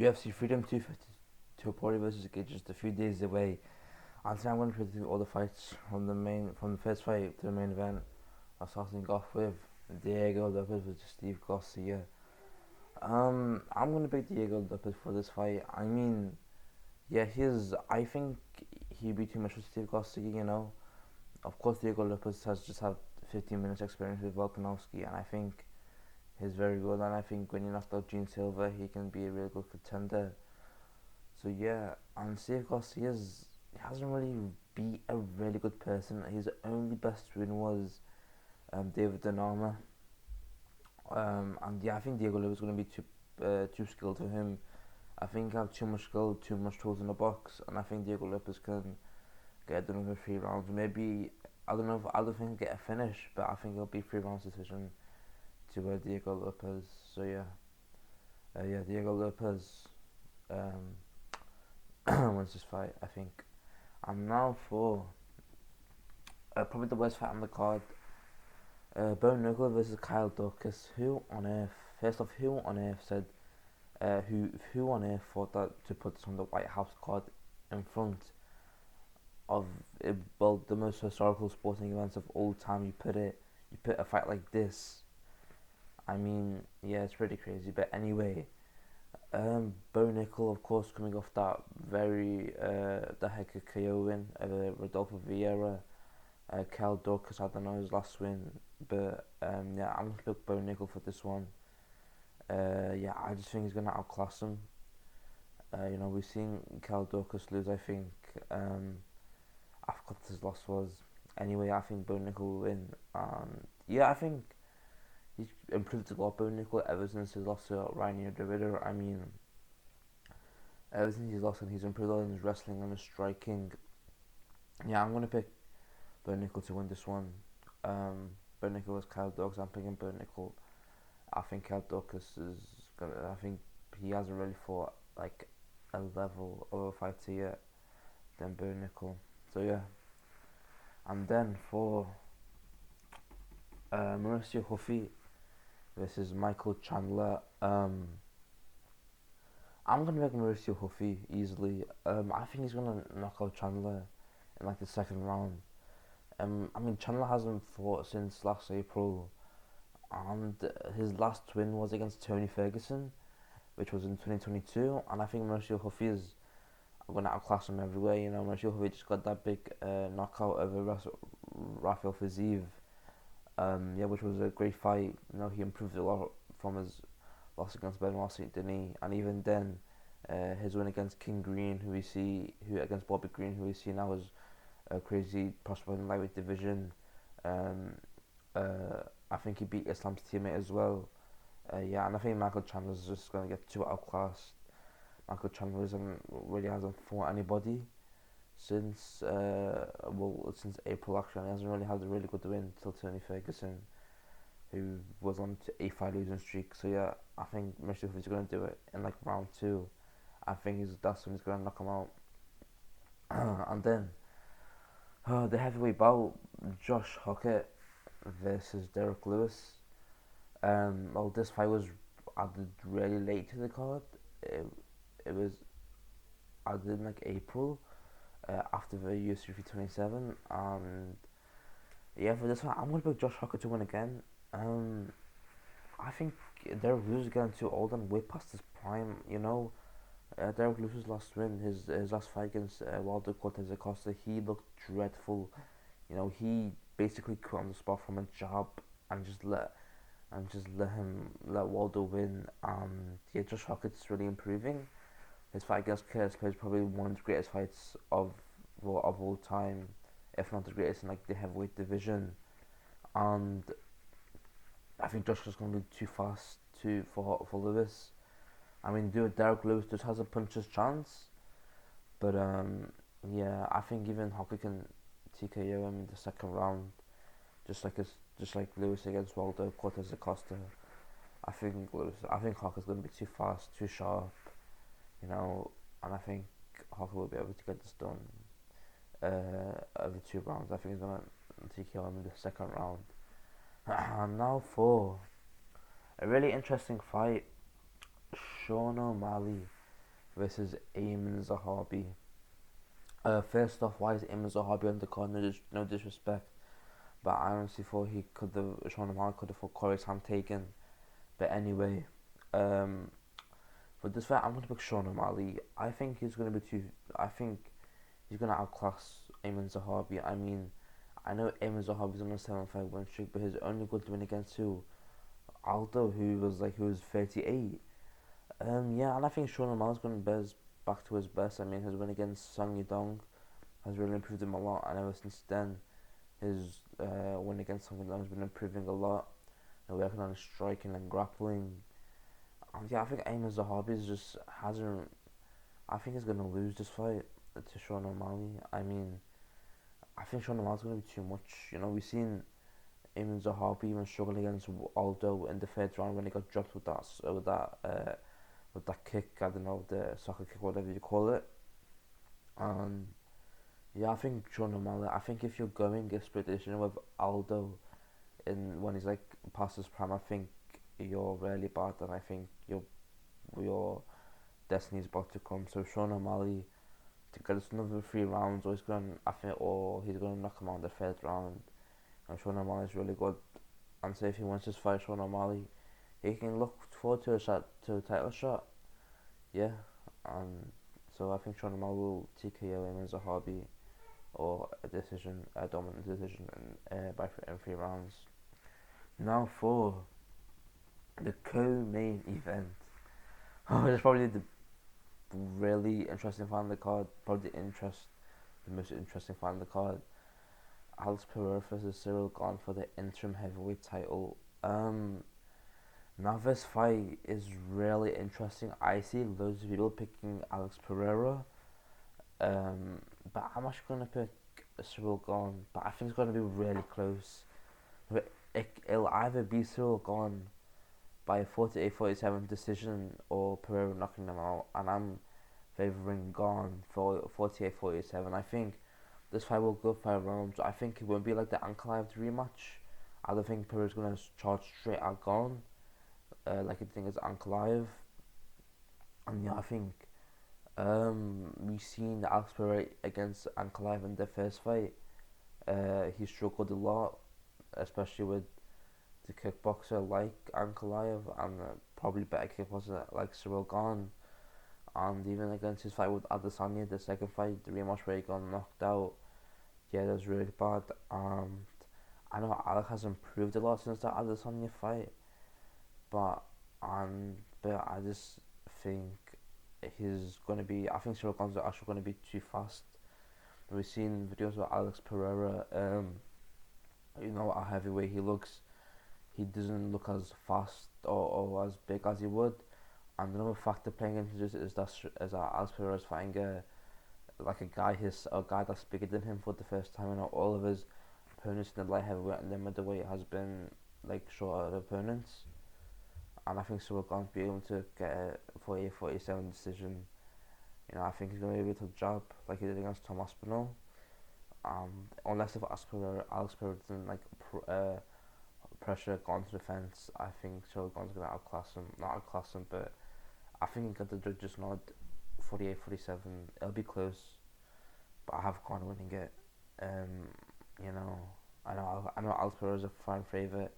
UFC Freedom 250 Topuria versus Gaethje just a few days away. And today I'm going to predict all the fights from the first fight to the main event. I'm starting off with Diego Lopes versus Steve Garcia. I'm going to pick Diego Lopes for this fight. I mean, yeah, I think he'd be too much for Steve Garcia. Of course, Diego Lopes has just had 15 minutes experience with Volkanovski, and I think he's very good. And I think when you knocked out Gene Silver, he can be a really good contender. So yeah, and Steve Garcia hasn't really beat a really good person. His only best win was David Denarma. And yeah, I think Diego Lopes is going to be too skilled for him. I think he has too much skill, too much tools in the box, and I think Diego Lopes can get it done over 3 rounds. Maybe I don't think he'll get a finish, but I think it'll be 3 rounds decision to Diego Lopes. So yeah, Diego Lopes wins this fight, I think. And now for probably the worst fight on the card. Nickal versus Nickal Daukaus. Who on earth? First off, who on earth said? Who on earth thought that to put this on the White House card in front of the most historical sporting events of all time? You put a fight like this. I mean, yeah, it's pretty crazy. But anyway, Nickal, of course, coming off that very the Hokit KO win over Rodolfo Vieira. Nickal Daukaus, I don't know his last win, but yeah, I'm gonna pick Nickal for this one. Yeah, I just think he's gonna outclass him. We've seen Nickal Daukaus lose. I think I forgot what his loss was. Anyway, I think Nickal will win, and yeah, I think he's improved a lot. Nickal ever since his loss to Ryan Derrida. I mean, ever since he's lost, and he's improved on his wrestling and his striking. Yeah, I'm gonna pick Nickal to win this one. Nickal was Nickal Daukaus. I'm picking Nickal. I think Nickal Daukaus is gonna. I think he hasn't really fought like a level of a fighter yet than Nickal. So yeah, and then for Mauricio Ruffy versus Michael Chandler. I'm gonna make Mauricio Ruffy easily. I think he's gonna knock out Chandler in like the second round. I mean, Chandler hasn't fought since last April, and his last win was against Tony Ferguson, which was in 2022. And I think Mauricio Ruffy is going to outclass him everywhere. Mauricio Ruffy just got that big knockout over Rafael Fiziev, yeah, which was a great fight. He improved a lot from his loss against Benoit Saint Denis, and even then, his win against King Green, against Bobby Green, who we see now is a crazy prospect in lightweight division. I think he beat Islam's teammate as well. Yeah, and I think Michael Chandler's just going to get too outclassed. Michael Chandler hasn't fought anybody since since April actually. He hasn't really had a really good win until Tony Ferguson, who was on a 5 losing streak. So yeah, I think Mauricio is going to do it in like round 2. I think that's when he's going to knock him out. And then the heavyweight bout, Josh Hokit versus Derek Lewis. Well, this fight was added really late to the card. It was added in like April, after the UFC 327, and yeah, for this one, I'm gonna pick Josh Hokit to win again. I think Derek Lewis is getting too old and way past his prime. Derek Lewis's last win, his last fight against Waldo Cortez Acosta, he looked dreadful. He basically quit on the spot from a job and just let Waldo win. Yeah, Josh Hokit's really improving. His fight against Curtis Play is probably one of the greatest fights of all time, if not the greatest in like the heavyweight division. And I think Josh is going to be too fast for Lewis. I mean, Derek Lewis just has a puncher's chance, but yeah, I think even Hokit can TKO him in the second round, just like Lewis against Waldo Cortez Acosta. I think Hokit's going to be too fast, too sharp, and I think Hokit will be able to get this done over 2 rounds. I think he's going to TKO him in the second round. And now for a really interesting fight, Sean O'Malley versus Ayman Zahabi. First off, why is Ayman Zahabi on the card? No disrespect, but I honestly thought Sean O'Malley could have fought Corey's hand taken. But anyway, for this fight, I'm going to pick Sean O'Malley. I think he's going to be too. I think he's going to outclass Ayman Zahabi. I mean, I know Ayman Zahabi's on a 7-fight win streak, but his only good win against Aldo, who was 38. Yeah, and I think Sean O'Malley's going to be back to his best. I mean, his win against Song Yadong has really improved him a lot, and ever since then, his win against Song Yadong has been improving a lot. And working on his striking and grappling. Yeah, I think Ayman Zahabi just hasn't. I think he's gonna lose this fight to Sean O'Malley. I mean, I think Sean O'Malley's gonna be too much. We've seen Ayman Zahabi even struggle against Aldo in the third round when he got dropped with that kick. I don't know, the soccer kick, whatever you call it. Yeah, I think Sean O'Malley. I think if you're going expedition with Aldo, when he's like past his prime, I think you're really bad, and I think your destiny's about to come. So Sean O'Malley to get us another 3 rounds, or he's gonna knock him out in the third round. And Sean O'Malley's really good, and so if he wants to fight Sean O'Malley, he can look forward to a title shot. Yeah, so I think Sean O'Malley will TKO him as a hobby, or a dominant decision, in 3 rounds. Now for the co-main event. It's probably the really interesting fight on the card. Probably the most interesting fight on the card. Alex Periera versus Cyril Gane for the interim heavyweight title. Now this fight is really interesting. I see loads of people picking Alex Periera, but I'm actually gonna pick Cyril Gane. But I think it's gonna be really close. It'll either be Cyril Gane by a 48-47 decision or Periera knocking them out, and I'm favouring Gane for 48-47. I think this fight will go 5 rounds. I think it won't be like the Ankalaev rematch. I don't think Periera's gonna charge straight at Gane, like I think it's Ankalaev. And yeah, I think we've seen Alex Periera against Ankalaev in their first fight. He struggled a lot, especially with the kickboxer like Ankalaev, and probably better kickboxer like Cyril Gane. And even against his fight with Adesanya, the second fight, the rematch where he got knocked out, yeah, that was really bad. And I know Alex has improved a lot since that Adesanya fight, but I just think I think Cyril Gane's actually gonna be too fast. We've seen videos of Alex Periera, at heavyweight he doesn't look as fast or as big as he would. And another factor playing into this is that Alex Periera is fighting a guy that's bigger than him for the first time. All of his opponents in the light heavyweight and the middleweight has been like shorter opponents. And I think Cyril Gane will be able to get a 48-47 decision. I think he's going to be able to jab like he did against Tom Aspinall. Unless if Alex Periera doesn't pressure Gane to the fence, I think Cyril Gane's going to outclass him. Not outclass him, but I think he got the judges nod 48-47. It'll be close, but I have Gane winning it. I know Alex Periera is a fan favourite.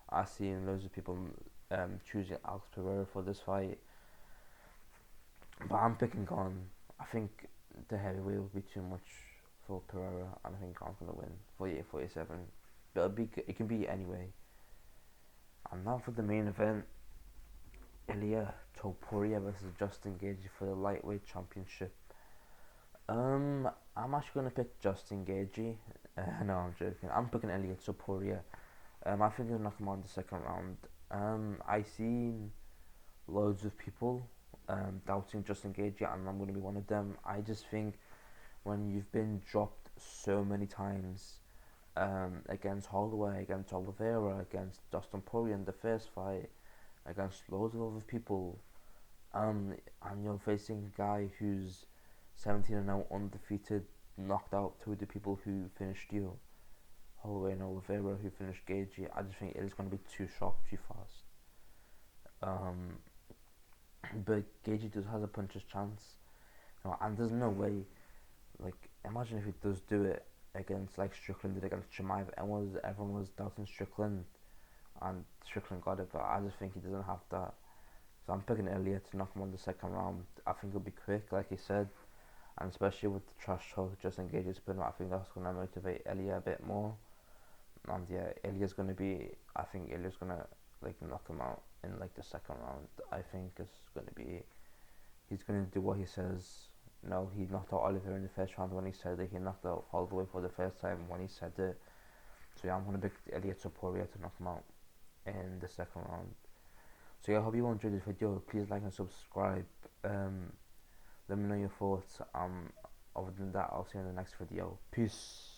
I've seen loads of people choosing Alex Periera for this fight, but I'm picking Gane. I think the heavyweight will be too much for Periera, and I think Gane's gonna win 48-47. But it can be anyway. And now for the main event, Ilia Topuria versus Justin Gaethje for the lightweight championship. I'm actually gonna pick Justin Gaethje. No, I'm joking. I'm picking Ilia Topuria. I think he'll knock him out in the second round. I seen loads of people doubting Justin Gaethje, and I'm going to be one of them. I just think when you've been dropped so many times against Holloway, against Oliveira, against Dustin Poirier in the first fight, against loads of other people, and you're facing a guy who's 17-0 undefeated, knocked out two of the people who finished you, Holloway and Oliveira, who finished Gaethje. I just think it is going to be too sharp, too fast. but Gaethje just has a puncher's chance. You know, and there's no way. Like, imagine if he does do it against like Strickland did against Chimaev. Everyone was doubting Strickland, and Strickland got it. But I just think he doesn't have that. So I'm picking Elliott to knock him on the second round. I think it'll be quick, like he said, and especially with the trash talk just Gaethje's putting out, I think that's gonna motivate Elliott a bit more. And yeah, Elliott's gonna be. I think Elliott's gonna like knock him out in like the second round. I think it's gonna be. He's gonna do what he says. No, he knocked out Oliver in the first round when he said it. He knocked out Holloway for the first time when he said it. So yeah, I'm gonna pick Elliott Topuria to knock him out in the second round. So yeah, I hope you all enjoyed this video. Please like and subscribe. Let me know your thoughts. Other than that, I'll see you in the next video. Peace.